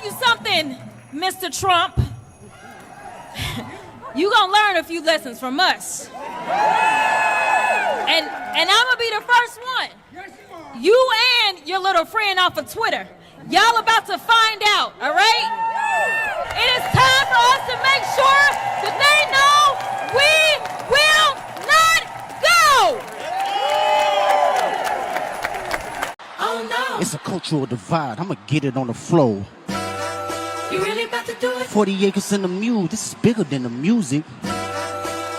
you something, Mr. Trump. You gonna learn a few lessons from us. And I'm gonna be the first one. You and your little friend off of Twitter. Y'all about to find out, all right? It is time for us to make sure that they know we will not go. Oh no. It's a cultural divide. I'ma get it on the floor. You really about to do it? 40 acres in the mule. This is bigger than the music.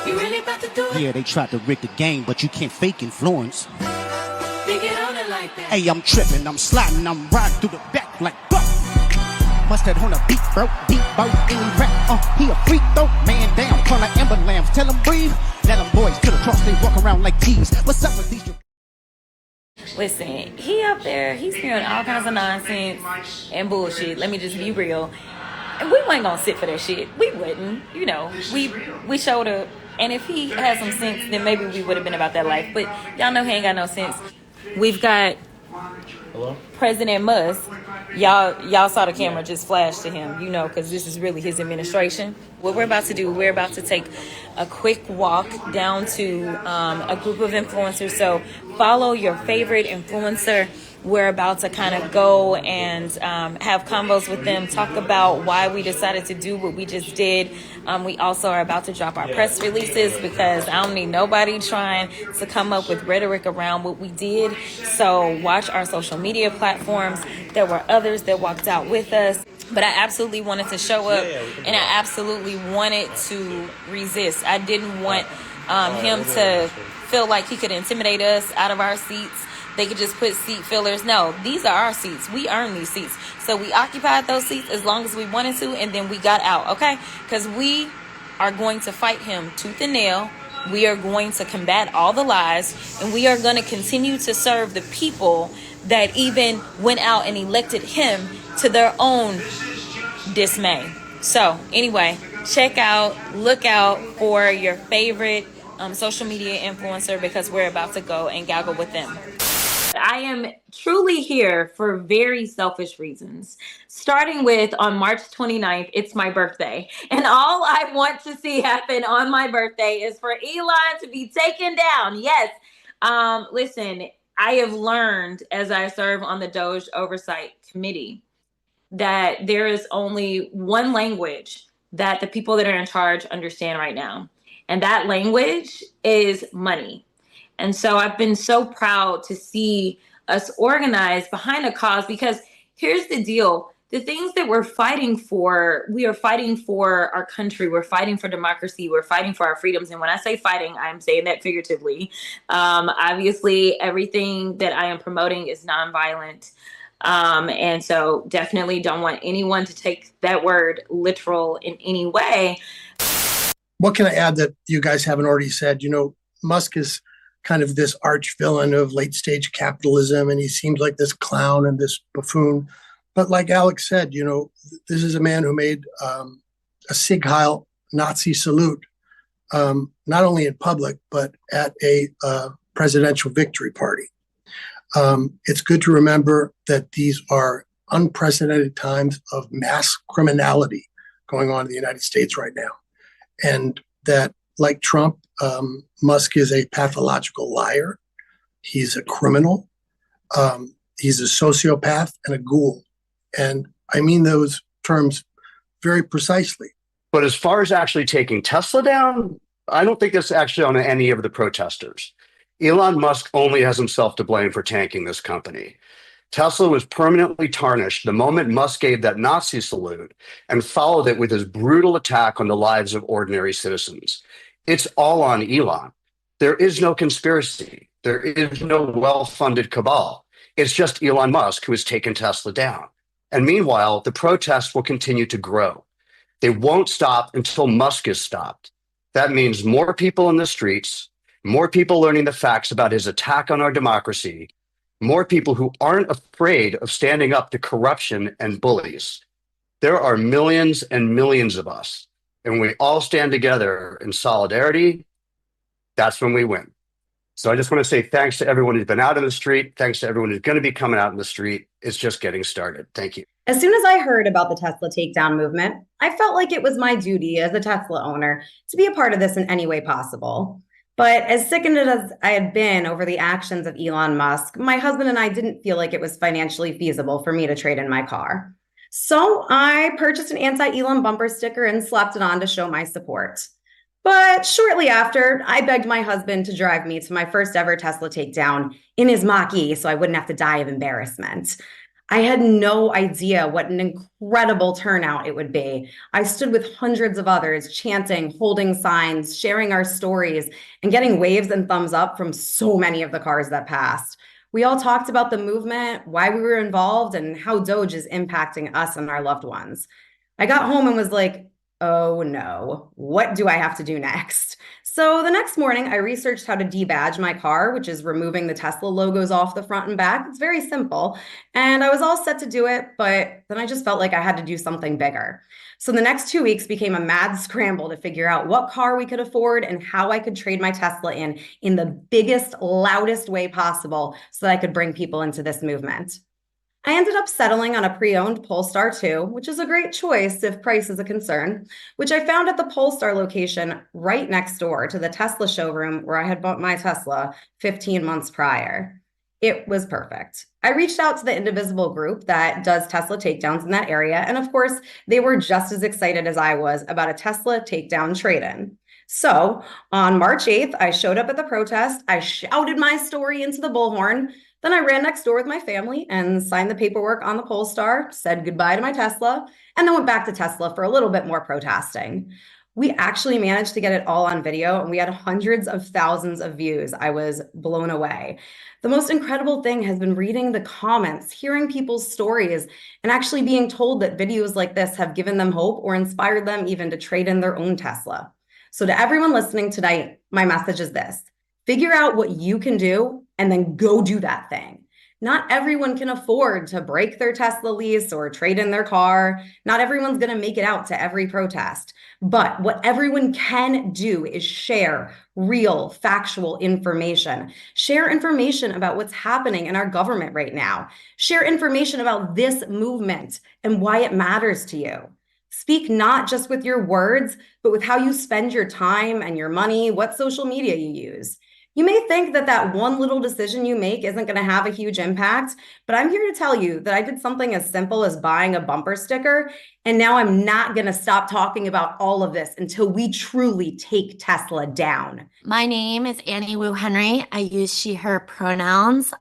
You really about to do it? Yeah, they tried to rig the game, but you can't fake influence. They get on it like that. Hey, I'm tripping, I'm sliding, I'm riding through the back like buck. Must have on a beat, bro, deep boat, any rap. He a freak though, man down, call like Amber Lambs. Tell him breathe, let them boys to the cross, they walk around like thieves. What's up with these? Listen, he up there, he's spewing all kinds of nonsense and bullshit. Let me just be real. And we wasn't gonna sit for that shit. We wouldn't. You know, we showed up. And if he had some sense, then maybe we would have been about that life. But y'all know he ain't got no sense. We've got President Musk. Y'all saw the camera just flash to him, you know, because this is really his administration. What we're about to do, we're about to take a quick walk down to a group of influencers. So follow your favorite influencer. We're about to kind of go and have combos with them, talk about why we decided to do what we just did. We also are about to drop our press releases because I don't need nobody trying to come up with rhetoric around what we did. So watch our social media platforms. There were others that walked out with us, but I absolutely wanted to show up and I absolutely wanted to resist. I didn't want him to feel like he could intimidate us out of our seats. They could just put seat fillers. No, these are our seats. We earned these seats. So we occupied those seats as long as we wanted to, and then we got out, okay? Because we are going to fight him tooth and nail. We are going to combat all the lies, and we are going to continue to serve the people that even went out and elected him to their own dismay. So anyway, look out for your favorite social media influencer because we're about to go and gaggle with them. I am truly here for very selfish reasons. Starting with on March 29th, it's my birthday. And all I want to see happen on my birthday is for Elon to be taken down. Yes. Listen, I have learned as I serve on the Doge Oversight Committee that there is only one language that the people that are in charge understand right now. And that language is money. And so I've been so proud to see us organize behind a cause because here's the deal. The things that we're fighting for, we are fighting for our country. We're fighting for democracy. We're fighting for our freedoms. And when I say fighting, I'm saying that figuratively. Obviously, everything that I am promoting is nonviolent. And so definitely don't want anyone to take that word literal in any way. What can I add that you guys haven't already said? You know, Musk is kind of this arch villain of late stage capitalism, and he seems like this clown and this buffoon. But like Alex said, you know, this is a man who made a Sieg Heil Nazi salute, not only in public, but at a presidential victory party. It's good to remember that these are unprecedented times of mass criminality going on in the United States right now. And that, like Trump, Musk is a pathological liar. He's a criminal. He's a sociopath and a ghoul. And I mean those terms very precisely. But as far as actually taking Tesla down, I don't think that's actually on any of the protesters. Elon Musk only has himself to blame for tanking this company. Tesla was permanently tarnished the moment Musk gave that Nazi salute and followed it with his brutal attack on the lives of ordinary citizens. It's all on Elon. There is no conspiracy. There is no well-funded cabal. It's just Elon Musk who has taken Tesla down. And meanwhile, the protests will continue to grow. They won't stop until Musk is stopped. That means more people in the streets, more people learning the facts about his attack on our democracy, more people who aren't afraid of standing up to corruption and bullies. There are millions and millions of us, and when we all stand together in solidarity, that's when we win. So I just want to say thanks to everyone who's been out in the street. Thanks to everyone who's going to be coming out in the street. It's just getting started. Thank you. As soon as I heard about the Tesla takedown movement, I felt like it was my duty as a Tesla owner to be a part of this in any way possible. But as sickened as I had been over the actions of Elon Musk, my husband and I didn't feel like it was financially feasible for me to trade in my car. So I purchased an anti-Elon bumper sticker and slapped it on to show my support. But shortly after, I begged my husband to drive me to my first ever Tesla takedown in his Mach-E so I wouldn't have to die of embarrassment. I had no idea what an incredible turnout it would be. I stood with hundreds of others chanting, holding signs, sharing our stories, and getting waves and thumbs up from so many of the cars that passed. We all talked about the movement, why we were involved, and how Doge is impacting us and our loved ones. I got home and was like, oh no, what do I have to do next? So the next morning, I researched how to debadge my car, which is removing the Tesla logos off the front and back. It's very simple. And I was all set to do it, but then I just felt like I had to do something bigger. So the next 2 weeks became a mad scramble to figure out what car we could afford and how I could trade my Tesla in the biggest, loudest way possible so that I could bring people into this movement. I ended up settling on a pre-owned Polestar 2, which is a great choice if price is a concern, which I found at the Polestar location right next door to the Tesla showroom where I had bought my Tesla 15 months prior. It was perfect. I reached out to the Indivisible group that does Tesla takedowns in that area, and of course, they were just as excited as I was about a Tesla takedown trade-in. So on March 8th, I showed up at the protest, I shouted my story into the bullhorn, then I ran next door with my family and signed the paperwork on the Polestar, said goodbye to my Tesla, and then went back to Tesla for a little bit more protesting. We actually managed to get it all on video, and we had hundreds of thousands of views. I was blown away. The most incredible thing has been reading the comments, hearing people's stories, and actually being told that videos like this have given them hope or inspired them even to trade in their own Tesla. So to everyone listening tonight, my message is this: figure out what you can do and then go do that thing. Not everyone can afford to break their Tesla lease or trade in their car. Not everyone's going to make it out to every protest. But what everyone can do is share real, factual information. Share information about what's happening in our government right now. Share information about this movement and why it matters to you. Speak not just with your words, but with how you spend your time and your money, what social media you use. You may think that that one little decision you make isn't going to have a huge impact, but I'm here to tell you that I did something as simple as buying a bumper sticker, and now I'm not going to stop talking about all of this until we truly take Tesla down. My name is Annie Wu Henry. I use she, her pronouns.